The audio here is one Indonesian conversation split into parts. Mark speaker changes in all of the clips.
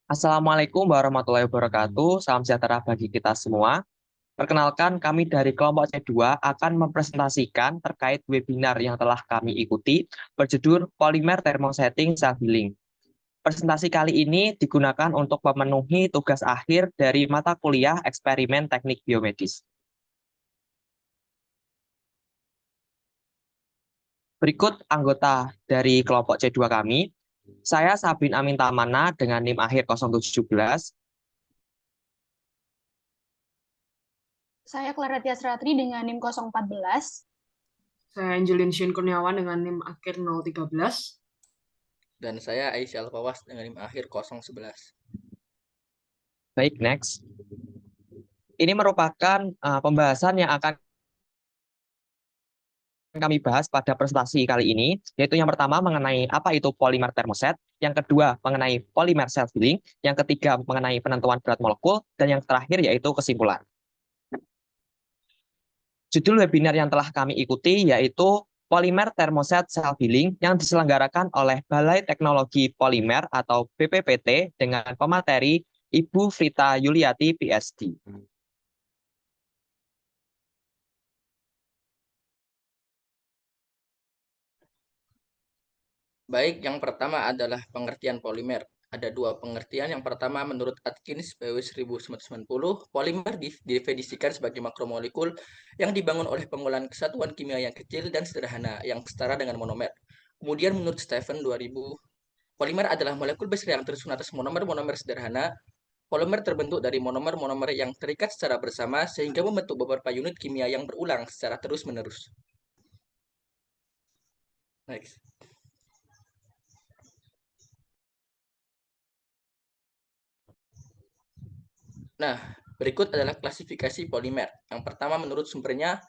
Speaker 1: Assalamualaikum warahmatullahi wabarakatuh. Salam sejahtera bagi kita semua. Perkenalkan, kami dari kelompok C2 akan mempresentasikan terkait webinar yang telah kami ikuti berjudul Polymer Thermosetting Cell Healing. Presentasi kali ini digunakan untuk memenuhi tugas akhir dari mata kuliah eksperimen teknik biomedis. Berikut anggota dari kelompok C2 kami. Saya Sabin Amin Tamana dengan NIM akhir 017.
Speaker 2: Saya Clara Tias Ratri dengan NIM 014.
Speaker 3: Saya Angelin Shin Kurniawan dengan NIM akhir 013.
Speaker 4: Dan saya Aisyah Alfawas dengan NIM akhir 011.
Speaker 1: Baik, next. Ini merupakan pembahasan yang akan kami bahas pada presentasi kali ini, yaitu yang pertama mengenai apa itu polimer termoset, yang kedua mengenai polimer self healing, yang ketiga mengenai penentuan berat molekul, dan yang terakhir yaitu kesimpulan. Judul webinar yang telah kami ikuti yaitu Polimer Thermoset Self Healing yang diselenggarakan oleh Balai Teknologi Polimer atau BPPT dengan pemateri Ibu Frita Yuliati, PhD.
Speaker 4: Baik, yang pertama adalah pengertian polimer. Ada dua pengertian. Yang pertama, menurut Atkins, PW 1990, polimer didefinisikan sebagai makromolekul yang dibangun oleh pengolahan kesatuan kimia yang kecil dan sederhana, yang setara dengan monomer. Kemudian menurut Stephen 2000, polimer adalah molekul base yang tersusun atas monomer-monomer sederhana. Polimer terbentuk dari monomer-monomer yang terikat secara bersama sehingga membentuk beberapa unit kimia yang berulang secara terus-menerus. Next. Nah, berikut adalah klasifikasi polimer. Yang pertama menurut sumbernya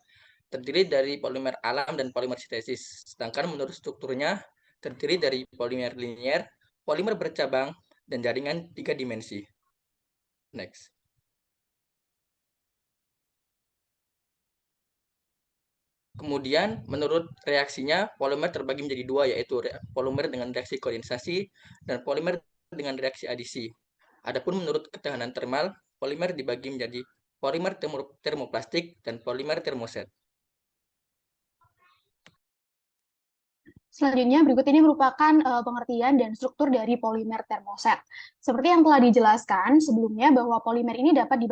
Speaker 4: terdiri dari polimer alam dan polimer sintesis. Sedangkan menurut strukturnya terdiri dari polimer linier, polimer bercabang, dan jaringan 3 dimensi. Next. Kemudian, menurut reaksinya, polimer terbagi menjadi dua, yaitu polimer dengan reaksi kondensasi dan polimer dengan reaksi adisi. Adapun menurut ketahanan termal, polimer dibagi menjadi polimer termoplastik dan polimer termoset.
Speaker 2: Selanjutnya, berikut ini merupakan pengertian dan struktur dari polimer termoset. Seperti yang telah dijelaskan sebelumnya bahwa polimer ini dapat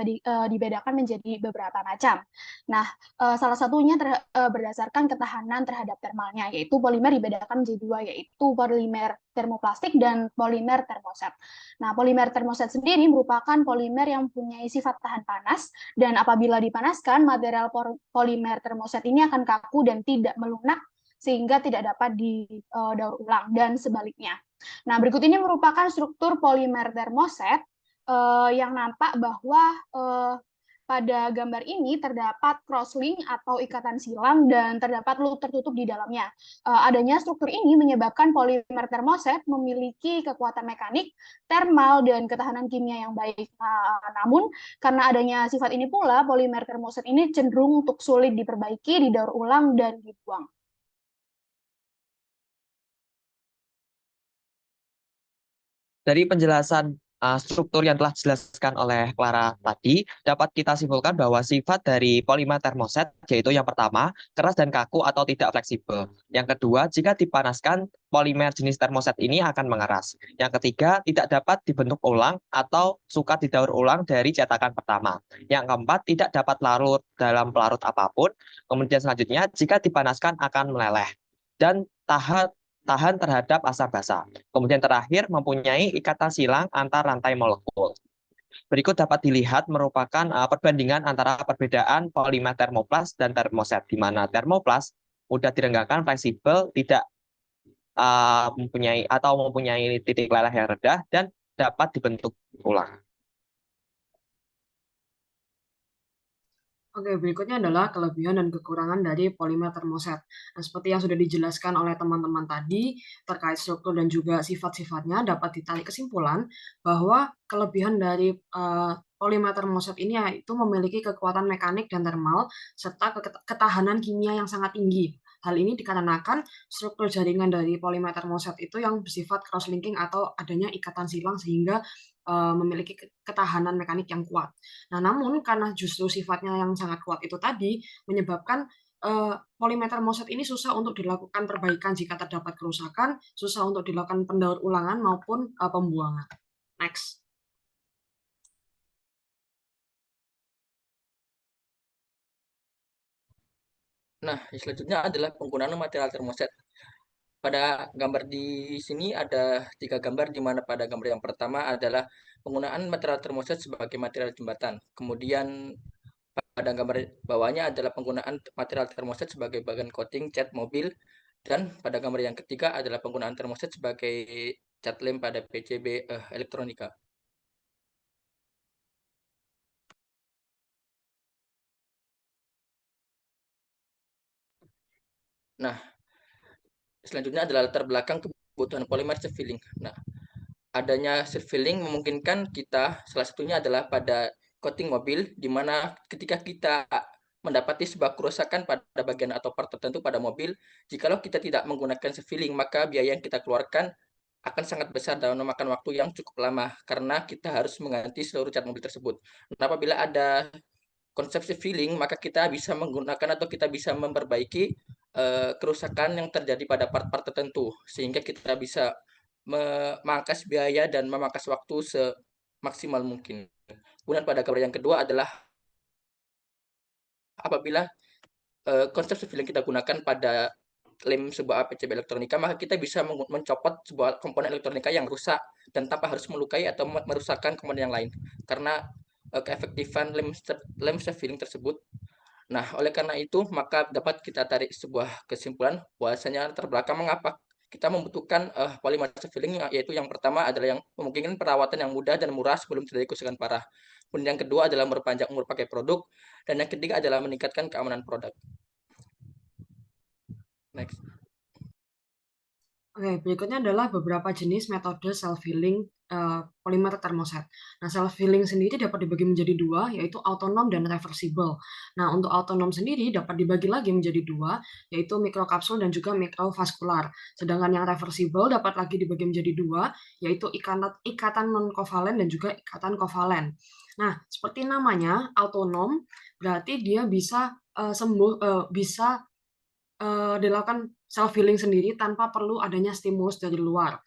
Speaker 2: dibedakan menjadi beberapa macam. Nah, salah satunya berdasarkan ketahanan terhadap termalnya, yaitu polimer dibedakan menjadi dua, yaitu polimer termoplastik dan polimer termoset. Nah, polimer termoset sendiri merupakan polimer yang mempunyai sifat tahan panas, dan apabila dipanaskan, material polimer termoset ini akan kaku dan tidak melunak, sehingga tidak dapat didaur ulang dan sebaliknya. Nah, berikut ini merupakan struktur polimer termoset yang nampak bahwa pada gambar ini terdapat crosslink atau ikatan silang dan terdapat loop tertutup di dalamnya. Adanya struktur ini menyebabkan polimer termoset memiliki kekuatan mekanik, termal, dan ketahanan kimia yang baik. Namun, karena adanya sifat ini pula, polimer termoset ini cenderung untuk sulit diperbaiki, didaur ulang, dan dibuang.
Speaker 1: Dari penjelasan struktur yang telah dijelaskan oleh Clara tadi, dapat kita simpulkan bahwa sifat dari polimer termoset yaitu yang pertama, keras dan kaku atau tidak fleksibel. Yang kedua, jika dipanaskan, polimer jenis termoset ini akan mengeras. Yang ketiga, tidak dapat dibentuk ulang atau suka didaur ulang dari cetakan pertama. Yang keempat, tidak dapat larut dalam pelarut apapun. Kemudian selanjutnya, jika dipanaskan akan meleleh. Dan tahan terhadap asap basa. Kemudian terakhir mempunyai ikatan silang antar rantai molekul. Berikut dapat dilihat merupakan perbandingan antara perbedaan polimer termoplas dan termoset, di mana termoplas mudah direnggangkan, fleksibel, tidak mempunyai titik leleh yang rendah dan dapat dibentuk ulang.
Speaker 3: Oke, berikutnya adalah kelebihan dan kekurangan dari polimer termoset. Nah, seperti yang sudah dijelaskan oleh teman-teman tadi, terkait struktur dan juga sifat-sifatnya, dapat ditarik kesimpulan bahwa kelebihan dari polimer termoset ini yaitu memiliki kekuatan mekanik dan termal, serta ketahanan kimia yang sangat tinggi. Hal ini dikarenakan struktur jaringan dari polimer termoset itu yang bersifat cross-linking atau adanya ikatan silang sehingga memiliki ketahanan mekanik yang kuat. Nah, namun karena justru sifatnya yang sangat kuat itu tadi menyebabkan polimer termoset ini susah untuk dilakukan perbaikan jika terdapat kerusakan, susah untuk dilakukan pendaur ulangan maupun pembuangan. Next.
Speaker 4: Nah, selanjutnya adalah penggunaan material termoset. Pada gambar di sini ada 3 gambar, di mana pada gambar yang pertama adalah penggunaan material termoset sebagai material jembatan. Kemudian pada gambar bawahnya adalah penggunaan material termoset sebagai bagian coating cat mobil. Dan pada gambar yang ketiga adalah penggunaan termoset sebagai cat lem pada PCB elektronika. Nah, selanjutnya adalah latar belakang kebutuhan polimer self-filling. Nah, adanya self-filling memungkinkan kita, salah satunya adalah pada coating mobil, di mana ketika kita mendapati sebuah kerusakan pada bagian atau part tertentu pada mobil, jikalau kita tidak menggunakan self-filling, maka biaya yang kita keluarkan akan sangat besar dan memakan waktu yang cukup lama, karena kita harus mengganti seluruh cat mobil tersebut. Nah, apabila ada konsep self-filling, maka kita bisa menggunakan atau kita bisa memperbaiki kerusakan yang terjadi pada part-part tertentu, sehingga kita bisa memangkas biaya dan memangkas waktu semaksimal mungkin. Kemudian pada gambar yang kedua adalah apabila konsep self-filling kita gunakan pada lem sebuah PCB elektronika, maka kita bisa mencopot sebuah komponen elektronika yang rusak dan tanpa harus melukai atau merusakkan komponen yang lain, karena keefektifan lem self-filling tersebut. Nah, oleh karena itu, maka dapat kita tarik sebuah kesimpulan bahwasanya terbelakang mengapa kita membutuhkan polimer self-filling, yaitu yang pertama adalah yang memungkinkan perawatan yang mudah dan murah sebelum terjadi kerusakan parah. Kemudian yang kedua adalah memperpanjang umur pakai produk, dan yang ketiga adalah meningkatkan keamanan produk. Next.
Speaker 3: Oke, berikutnya adalah beberapa jenis metode self-healing polimer termoset. Nah, self-healing sendiri dapat dibagi menjadi dua, yaitu autonom dan reversible. Nah, untuk autonom sendiri dapat dibagi lagi menjadi dua, yaitu mikrokapsul dan juga mikrovaskular. Sedangkan yang reversible dapat lagi dibagi menjadi dua, yaitu ikatan non-kovalen dan juga ikatan kovalen. Nah, seperti namanya, autonom berarti dia bisa bisa dilakukan self-healing sendiri tanpa perlu adanya stimulus dari luar.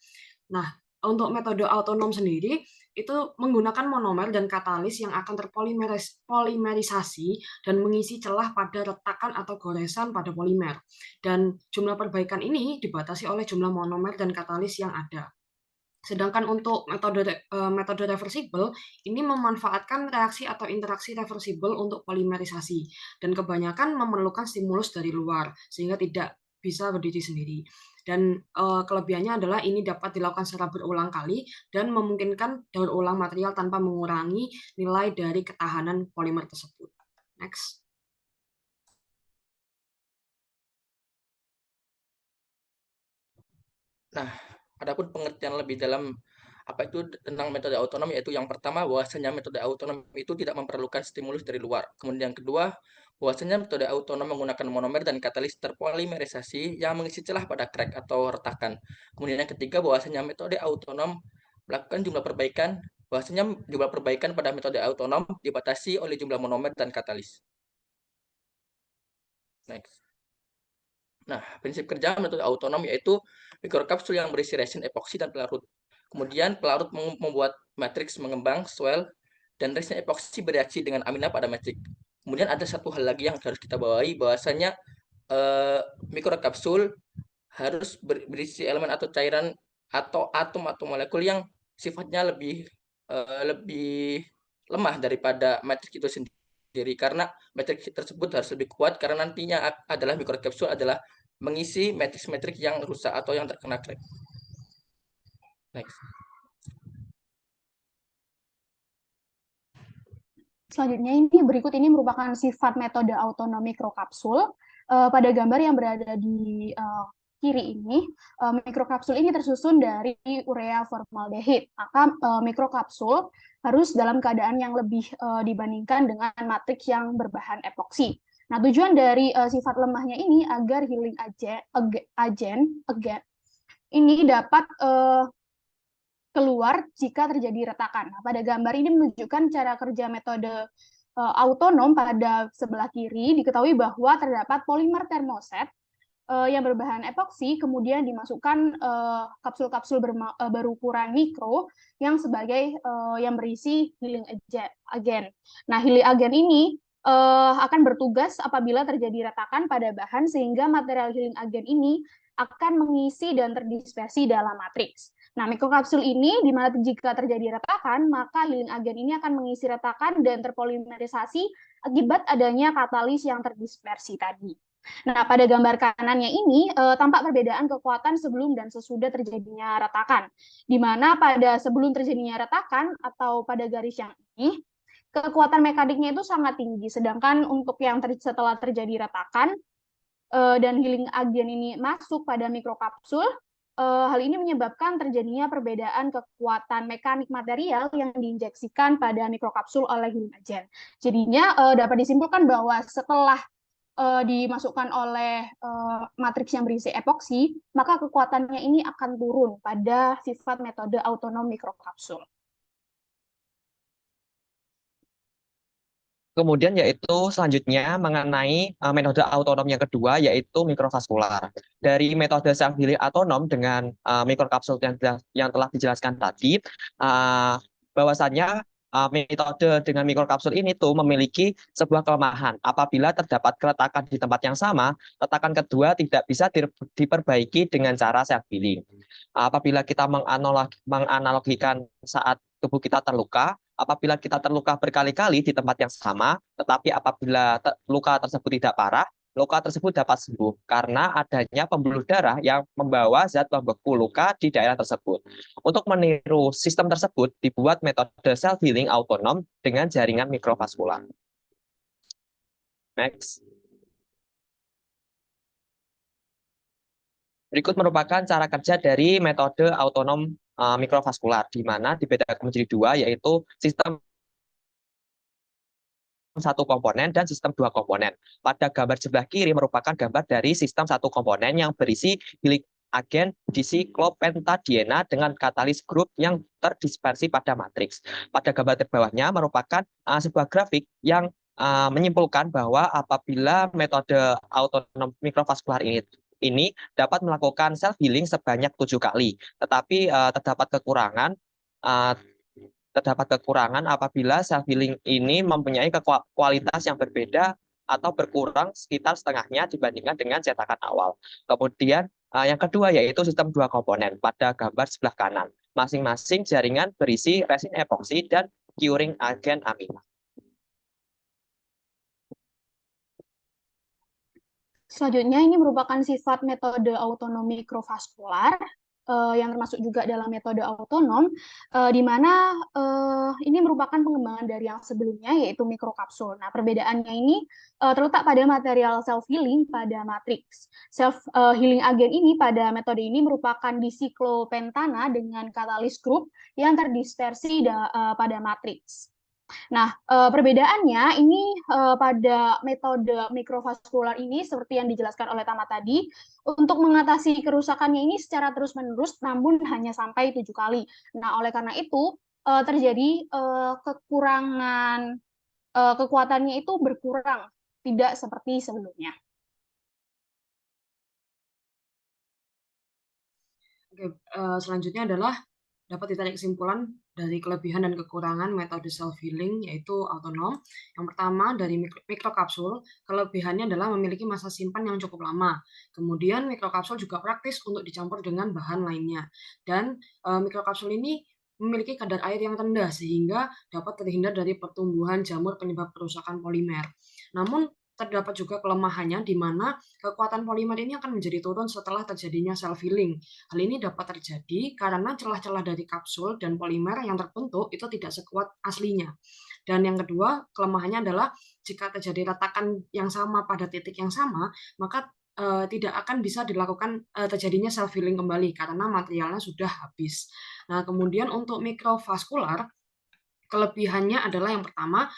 Speaker 3: Nah, untuk metode autonom sendiri, itu menggunakan monomer dan katalis yang akan terpolimerisasi dan mengisi celah pada retakan atau goresan pada polimer. Dan jumlah perbaikan ini dibatasi oleh jumlah monomer dan katalis yang ada. Sedangkan untuk metode reversible, ini memanfaatkan reaksi atau interaksi reversible untuk polimerisasi, dan kebanyakan memerlukan stimulus dari luar, sehingga tidak bisa berdiri sendiri. Dan kelebihannya adalah ini dapat dilakukan secara berulang kali, dan memungkinkan daur ulang material tanpa mengurangi nilai dari ketahanan polimer tersebut. Next.
Speaker 4: Nah, adapun pengertian lebih dalam apa itu tentang metode autonom, yaitu yang pertama bahwasanya metode autonom itu tidak memerlukan stimulus dari luar. Kemudian yang kedua, bahwasanya metode autonom menggunakan monomer dan katalis terpolimerisasi yang mengisi celah pada crack atau retakan. Kemudian yang ketiga, bahwasanya metode autonom melakukan jumlah perbaikan, bahwasanya jumlah perbaikan pada metode autonom dibatasi oleh jumlah monomer dan katalis. Next. Nah, prinsip kerja metode autonom yaitu mikrokapsul yang berisi resin epoksi dan pelarut. Kemudian pelarut membuat matriks mengembang, swell, dan resin epoksi bereaksi dengan amina pada matrik. Kemudian ada satu hal lagi yang harus kita bawahi, bahwasanya mikrokapsul harus berisi elemen atau cairan atau atom atau molekul yang sifatnya lebih lemah daripada matrik itu sendiri, karena matrik tersebut harus lebih kuat karena nantinya adalah mikrokapsul adalah mengisi matriks-matriks yang rusak atau yang terkena crack. Next.
Speaker 2: Selanjutnya berikut ini merupakan sifat metode autonom mikrokapsul. Pada gambar yang berada di kiri ini, mikrokapsul ini tersusun dari urea formaldehid. Maka mikrokapsul harus dalam keadaan yang lebih dibandingkan dengan matriks yang berbahan epoksi. Nah, tujuan dari sifat lemahnya ini agar healing agent ini dapat keluar jika terjadi retakan. Nah, pada gambar ini menunjukkan cara kerja metode autonom. Pada sebelah kiri diketahui bahwa terdapat polimer termoset yang berbahan epoksi, kemudian dimasukkan kapsul-kapsul berukuran mikro yang sebagai yang berisi healing agent. Nah, healing agent ini akan bertugas apabila terjadi retakan pada bahan, sehingga material healing agent ini akan mengisi dan terdispersi dalam matriks. Nah, mikrokapsul ini, di mana jika terjadi retakan, maka healing agent ini akan mengisi retakan dan terpolimerisasi akibat adanya katalis yang terdispersi tadi. Nah, pada gambar kanannya ini tampak perbedaan kekuatan sebelum dan sesudah terjadinya retakan, di mana pada sebelum terjadinya retakan atau pada garis yang ini, kekuatan mekaniknya itu sangat tinggi, sedangkan untuk yang setelah terjadi retakan dan healing agent ini masuk pada mikrokapsul, hal ini menyebabkan terjadinya perbedaan kekuatan mekanik material yang diinjeksikan pada mikrokapsul oleh healing agent. Jadinya dapat disimpulkan bahwa setelah dimasukkan oleh matriks yang berisi epoksi, maka kekuatannya ini akan turun pada sifat metode autonom mikrokapsul.
Speaker 1: Kemudian yaitu selanjutnya mengenai metode autonom yang kedua, yaitu mikrovaskular. Dari metode self healing autonom dengan mikrokapsul yang telah dijelaskan tadi, bahwasannya metode dengan mikrokapsul ini tuh memiliki sebuah kelemahan. Apabila terdapat keretakan di tempat yang sama, retakan kedua tidak bisa diperbaiki dengan cara self healing. Apabila kita menganalogikan saat tubuh kita terluka, apabila kita terluka berkali-kali di tempat yang sama, tetapi apabila luka tersebut tidak parah, luka tersebut dapat sembuh karena adanya pembuluh darah yang membawa zat pembeku luka di daerah tersebut. Untuk meniru sistem tersebut, dibuat metode self-healing autonom dengan jaringan mikrovaskular. Next. Berikut merupakan cara kerja dari metode autonom mikrovaskular, di mana dibedakan menjadi dua, yaitu sistem satu komponen dan sistem dua komponen. Pada gambar sebelah kiri merupakan gambar dari sistem satu komponen yang berisi healing agen disiklopentadiena dengan katalis grup yang terdispersi pada matriks. Pada gambar terbawahnya merupakan sebuah grafik yang menyimpulkan bahwa apabila metode autonom mikrovaskular ini dapat melakukan self healing sebanyak 7 kali, tetapi terdapat kekurangan apabila self healing ini mempunyai kualitas yang berbeda atau berkurang sekitar setengahnya dibandingkan dengan cetakan awal. Kemudian yang kedua yaitu sistem dua komponen pada gambar sebelah kanan. Masing-masing jaringan berisi resin epoksi dan curing agen amina.
Speaker 2: Selanjutnya ini merupakan sifat metode autonom mikrovaskular yang termasuk juga dalam metode autonom, di mana ini merupakan pengembangan dari yang sebelumnya, yaitu mikrokapsul. Nah, perbedaannya ini terletak pada material self-healing pada matriks. Self-healing agen ini pada metode ini merupakan disiklopentana dengan katalis grup yang terdispersi pada matriks. Nah, perbedaannya ini pada metode mikrovaskular ini seperti yang dijelaskan oleh Tama tadi, untuk mengatasi kerusakannya ini secara terus-menerus namun hanya sampai 7 kali. Nah, oleh karena itu terjadi kekurangan kekuatannya itu berkurang, tidak seperti sebelumnya.
Speaker 3: Oke, selanjutnya adalah dapat ditarik kesimpulan dari kelebihan dan kekurangan metode self-healing, yaitu autonom. Yang pertama, dari mikrokapsul, kelebihannya adalah memiliki masa simpan yang cukup lama. Kemudian, mikrokapsul juga praktis untuk dicampur dengan bahan lainnya. Dan mikrokapsul ini memiliki kadar air yang rendah, sehingga dapat terhindar dari pertumbuhan jamur penyebab kerusakan polimer. Namun, terdapat juga kelemahannya di mana kekuatan polimer ini akan menjadi turun setelah terjadinya self-healing. Hal ini dapat terjadi karena celah-celah dari kapsul dan polimer yang terbentuk itu tidak sekuat aslinya. Dan yang kedua, kelemahannya adalah jika terjadi retakan yang sama pada titik yang sama, maka tidak akan bisa dilakukan terjadinya self-healing kembali karena materialnya sudah habis. Nah, kemudian untuk mikrovaskular, kelebihannya adalah yang pertama,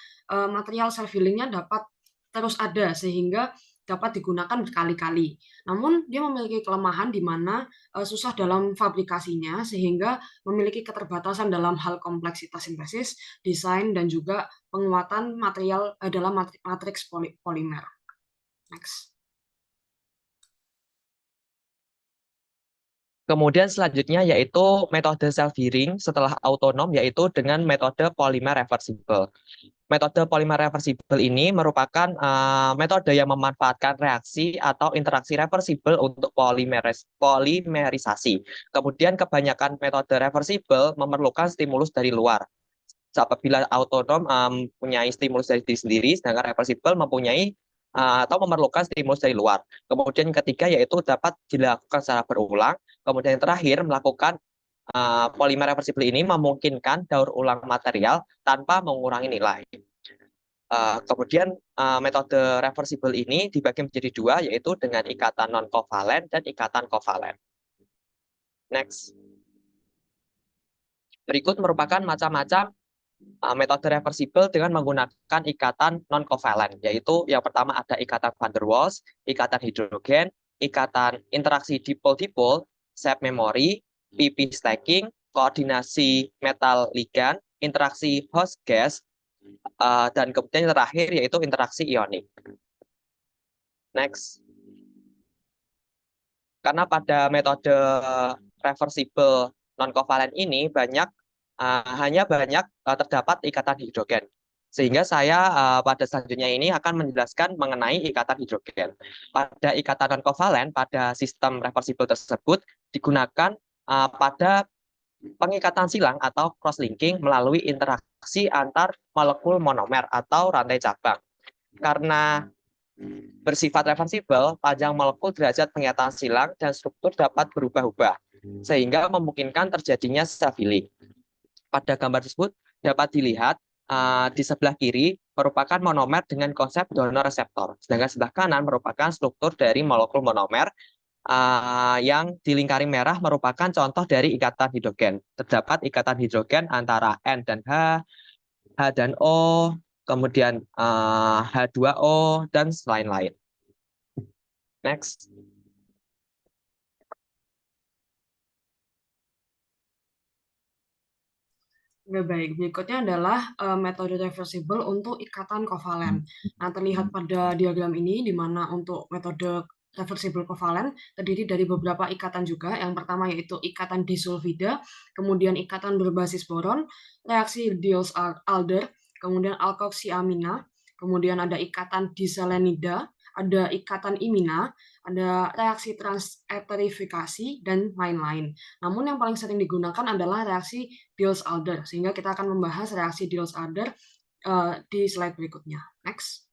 Speaker 3: material self-healingnya dapat terus ada sehingga dapat digunakan berkali-kali. Namun dia memiliki kelemahan di mana susah dalam fabrikasinya sehingga memiliki keterbatasan dalam hal kompleksitas sintesis, desain, dan juga penguatan material dalam matriks polimer. Next.
Speaker 1: Kemudian selanjutnya yaitu metode self-healing setelah autonom, yaitu dengan metode polimer reversible. Metode polimer reversible ini merupakan metode yang memanfaatkan reaksi atau interaksi reversible untuk polimerisasi. Kemudian kebanyakan metode reversible memerlukan stimulus dari luar. Apabila autonom mempunyai stimulus dari diri sendiri, sedangkan reversible mempunyai atau memerlukan stimulus dari luar. Kemudian ketiga yaitu dapat dilakukan secara berulang. Kemudian yang terakhir melakukan polimer reversible ini memungkinkan daur ulang material tanpa mengurangi nilai. Kemudian metode reversible ini dibagi menjadi dua, yaitu dengan ikatan non-kovalen dan ikatan kovalen. Next. Berikut merupakan macam-macam metode reversible dengan menggunakan ikatan non-kovalen, yaitu yang pertama ada ikatan van der Waals, ikatan hidrogen, ikatan interaksi dipol-dipol, shape memory, PP stacking, koordinasi metal ligan, interaksi host gas, dan kemudian yang terakhir yaitu interaksi ionik. Next. Karena pada metode reversible non-kovalen ini hanya banyak terdapat ikatan hidrogen. Sehingga saya pada selanjutnya ini akan menjelaskan mengenai ikatan hidrogen. Pada ikatan non-kovalen, pada sistem reversible tersebut digunakan pada pengikatan silang atau cross-linking melalui interaksi antar molekul monomer atau rantai cabang. Karena bersifat reversible, panjang molekul, derajat pengikatan silang, dan struktur dapat berubah-ubah, sehingga memungkinkan terjadinya self-healing. Pada gambar tersebut dapat dilihat di sebelah kiri merupakan monomer dengan konsep donor reseptor, sedangkan sebelah kanan merupakan struktur dari molekul monomer yang dilingkari merah merupakan contoh dari ikatan hidrogen. Terdapat ikatan hidrogen antara N dan H, H dan O, kemudian H2O, dan lain-lain. Next.
Speaker 3: Baik, berikutnya adalah metode reversible untuk ikatan kovalen. Nah, terlihat pada diagram ini di mana untuk metode reversible kovalen terdiri dari beberapa ikatan juga. Yang pertama yaitu ikatan disulfida, kemudian ikatan berbasis boron, reaksi Diels-Alder, kemudian alkoksiamina, kemudian ada ikatan diselenida, ada ikatan imina, ada reaksi transeterifikasi, dan lain-lain. Namun yang paling sering digunakan adalah reaksi Diels-Alder, sehingga kita akan membahas reaksi Diels-Alder di slide berikutnya. Next.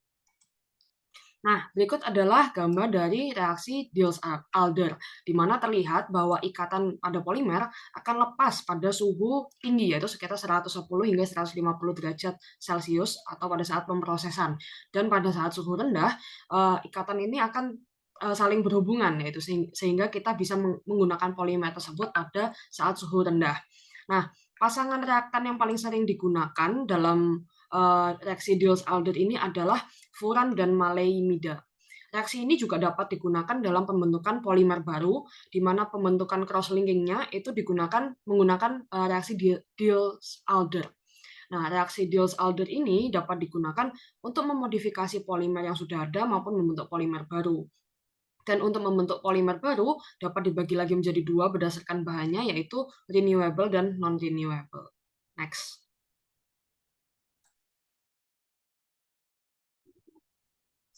Speaker 3: Nah, berikut adalah gambar dari reaksi Diels-Alder, di mana terlihat bahwa ikatan pada polimer akan lepas pada suhu tinggi, yaitu sekitar 110 hingga 150 derajat Celcius atau pada saat pemrosesan. Dan pada saat suhu rendah, ikatan ini akan saling berhubungan, yaitu sehingga kita bisa menggunakan polimer tersebut pada saat suhu rendah. Nah, pasangan reaktan yang paling sering digunakan dalam reaksi Diels-Alder ini adalah furan dan maleimida. Reaksi ini juga dapat digunakan dalam pembentukan polimer baru, di mana pembentukan cross-linkingnya itu menggunakan reaksi Diels-Alder. Nah, reaksi Diels-Alder ini dapat digunakan untuk memodifikasi polimer yang sudah ada maupun membentuk polimer baru. Dan untuk membentuk polimer baru dapat dibagi lagi menjadi dua berdasarkan bahannya, yaitu renewable dan non-renewable. Next.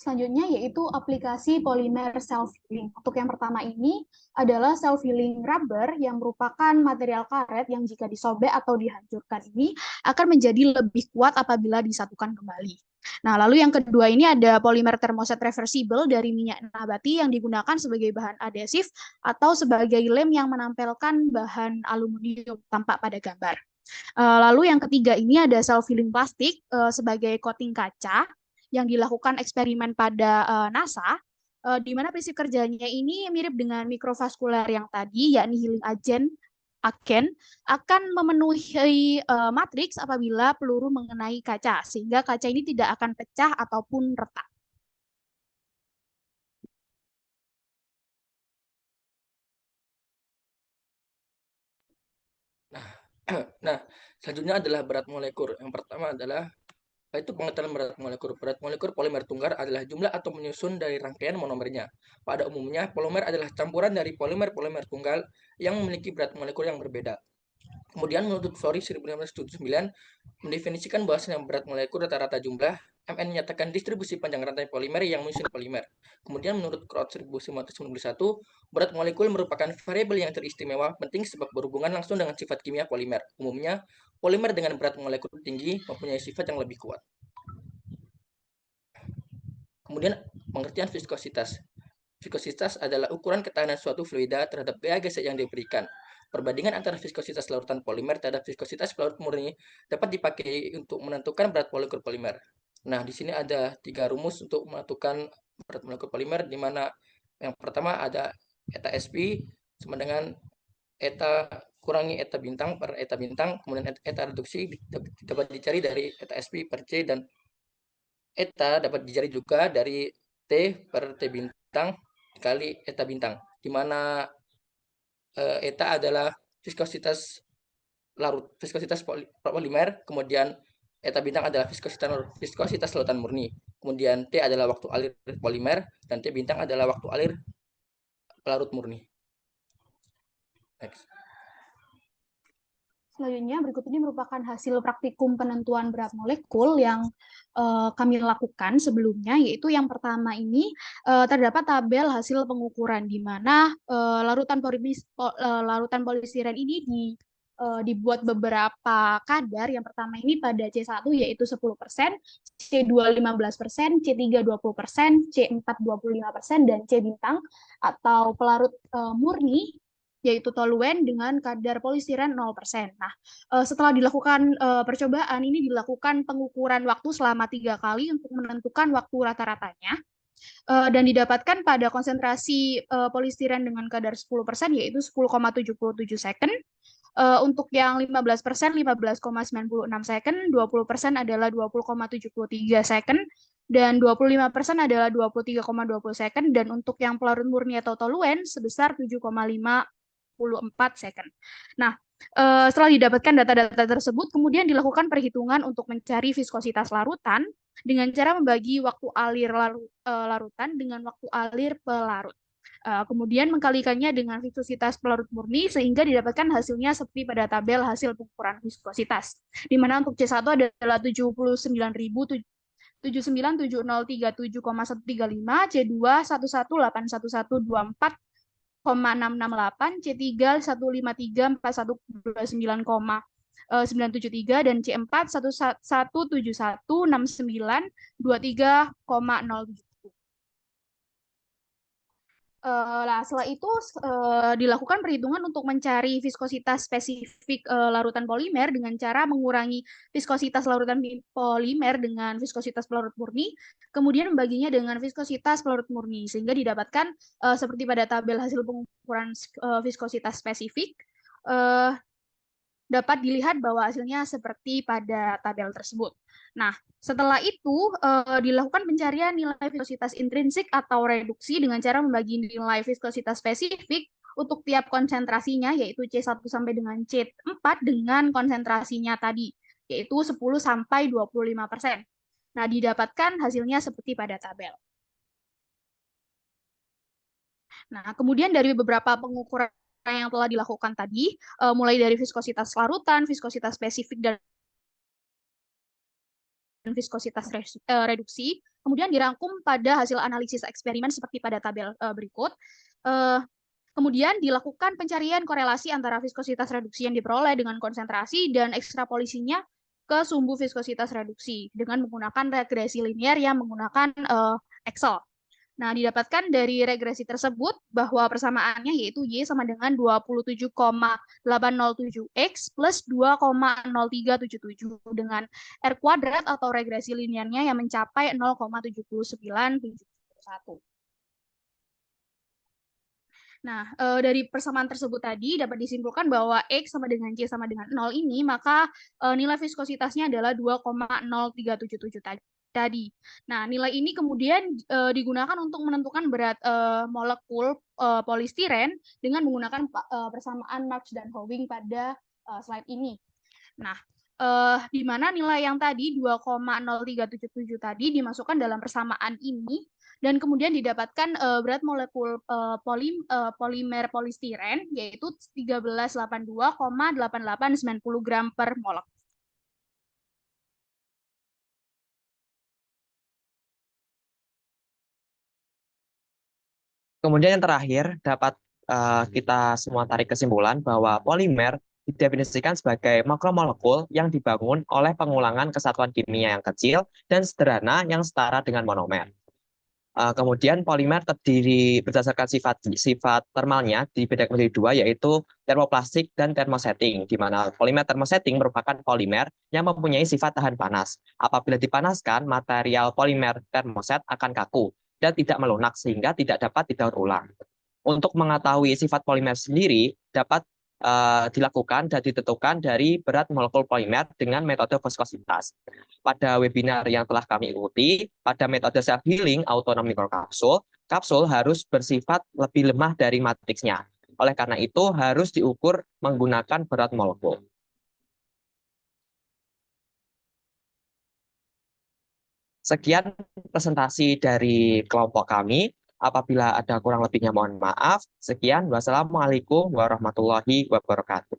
Speaker 2: Selanjutnya yaitu aplikasi polimer self-healing. Untuk yang pertama ini adalah self-healing rubber yang merupakan material karet yang jika disobek atau dihancurkan ini akan menjadi lebih kuat apabila disatukan kembali. Nah, lalu yang kedua ini ada polimer termoset reversible dari minyak nabati yang digunakan sebagai bahan adhesif atau sebagai lem yang menempelkan bahan aluminium tampak pada gambar. Lalu yang ketiga ini ada self-healing plastik sebagai coating kaca yang dilakukan eksperimen pada NASA, di mana prinsip kerjanya ini mirip dengan mikrovaskular yang tadi, yakni healing agent akan memenuhi matriks apabila peluru mengenai kaca, sehingga kaca ini tidak akan pecah ataupun retak.
Speaker 4: Selanjutnya adalah berat molekul. Yang pertama adalah itu pengetahuan berat molekul. Berat molekul polimer tunggal adalah jumlah atom menyusun dari rangkaian monomernya. Pada umumnya, polimer adalah campuran dari polimer-polimer tunggal yang memiliki berat molekul yang berbeda. Kemudian menurut Flori 1979 mendefinisikan bahwasanya berat molekul rata-rata jumlah Mn menyatakan distribusi panjang rantai polimer yang menyusun polimer. Kemudian menurut Kraut 1991, berat molekul merupakan variabel yang teristimewa penting sebab berhubungan langsung dengan sifat kimia polimer. Umumnya, polimer dengan berat molekul tinggi mempunyai sifat yang lebih kuat. Kemudian pengertian viskositas. Viskositas adalah ukuran ketahanan suatu fluida terhadap gaya gesek yang diberikan. Perbandingan antara viskositas larutan polimer terhadap viskositas pelarut murni dapat dipakai untuk menentukan berat molekul polimer. Nah, di sini ada 3 rumus untuk menentukan berat molekul polimer, di mana yang pertama ada eta Sp sama dengan eta kurangi eta bintang per eta bintang, kemudian eta reduksi dapat dicari dari eta Sp per C, dan eta dapat dicari juga dari T per T bintang dikali eta bintang, di mana eta adalah viskositas larut, viskositas polimer, kemudian eta bintang adalah viskositas lautan murni, kemudian T adalah waktu alir polimer, dan T bintang adalah waktu alir larut murni. Next.
Speaker 2: Selanjutnya, berikut ini merupakan hasil praktikum penentuan berat molekul yang kami lakukan sebelumnya, yaitu yang pertama ini terdapat tabel hasil pengukuran di mana larutan polistiren ini dibuat beberapa kadar. Yang pertama ini pada C1 yaitu 10%, C2 15%, C3 20%, C4 25%, dan C bintang atau pelarut murni yaitu toluen dengan kadar polistiren 0%. Nah, setelah dilakukan percobaan, ini dilakukan pengukuran waktu selama 3 kali untuk menentukan waktu rata-ratanya, dan didapatkan pada konsentrasi polistiren dengan kadar 10% yaitu 10,77 second. Untuk yang 15%, 15,96 second, 20% adalah 20,73 second, dan 25% adalah 23,20 second, dan untuk yang pelarut murni atau toluen sebesar 7,54 second. Nah, setelah didapatkan data-data tersebut, kemudian dilakukan perhitungan untuk mencari viskositas larutan dengan cara membagi waktu alir larutan dengan waktu alir pelarut. Kemudian mengkalikannya dengan viskositas pelarut murni sehingga didapatkan hasilnya seperti pada tabel hasil pengukuran viskositas, di mana untuk C1 adalah 79.703,135, C2 118124,668, C3 1534129,973, dan C4 11716923,07. Nah, setelah itu dilakukan perhitungan untuk mencari viskositas spesifik larutan polimer dengan cara mengurangi viskositas larutan polimer dengan viskositas pelarut murni, kemudian membaginya dengan viskositas pelarut murni, sehingga didapatkan seperti pada tabel hasil pengukuran viskositas spesifik. Dapat dilihat bahwa hasilnya seperti pada tabel tersebut. Nah, setelah itu dilakukan pencarian nilai viskositas intrinsik atau reduksi dengan cara membagi nilai viskositas spesifik untuk tiap konsentrasinya, yaitu C1 sampai dengan C4 dengan konsentrasinya tadi, yaitu 10 sampai 25%. Nah, didapatkan hasilnya seperti pada tabel. Nah, kemudian dari beberapa pengukuran yang telah dilakukan tadi, mulai dari viskositas larutan, viskositas spesifik, dan viskositas reduksi, kemudian dirangkum pada hasil analisis eksperimen seperti pada tabel berikut. Kemudian dilakukan pencarian korelasi antara viskositas reduksi yang diperoleh dengan konsentrasi dan ekstrapolisinya ke sumbu viskositas reduksi dengan menggunakan regresi linear yang menggunakan Excel. Nah, didapatkan dari regresi tersebut bahwa persamaannya yaitu Y sama dengan 27,807X plus 2,0377 dengan R kuadrat atau regresi linearnya yang mencapai 0,7971. Nah, dari persamaan tersebut tadi dapat disimpulkan bahwa X sama dengan Y sama dengan 0 ini, maka nilai viskositasnya adalah 2,0377 tadi. Nah, nilai ini kemudian digunakan untuk menentukan berat molekul polistiren dengan menggunakan persamaan Marx dan Howing pada slide ini. Nah, di mana nilai yang tadi 2,0377 tadi dimasukkan dalam persamaan ini dan kemudian didapatkan berat molekul polimer polistiren yaitu 1382,8890 gram per mol.
Speaker 1: Kemudian yang terakhir, dapat kita semua tarik kesimpulan bahwa polimer didefinisikan sebagai makromolekul yang dibangun oleh pengulangan kesatuan kimia yang kecil dan sederhana yang setara dengan monomer. Kemudian polimer terdiri berdasarkan sifat termalnya dibedakan menjadi dua, yaitu termoplastik dan termosetting, di mana polimer termosetting merupakan polimer yang mempunyai sifat tahan panas. Apabila dipanaskan, material polimer termoset akan kaku dan tidak melunak sehingga tidak dapat didaur ulang. Untuk mengetahui sifat polimer sendiri dapat dilakukan dan ditentukan dari berat molekul polimer dengan metode viskositas. Pada webinar yang telah kami ikuti, pada metode self healing autonom mikrokapsul, kapsul harus bersifat lebih lemah dari matriksnya. Oleh karena itu harus diukur menggunakan berat molekul. Sekian presentasi dari kelompok kami. Apabila ada kurang lebihnya mohon maaf. Sekian, wassalamualaikum warahmatullahi wabarakatuh.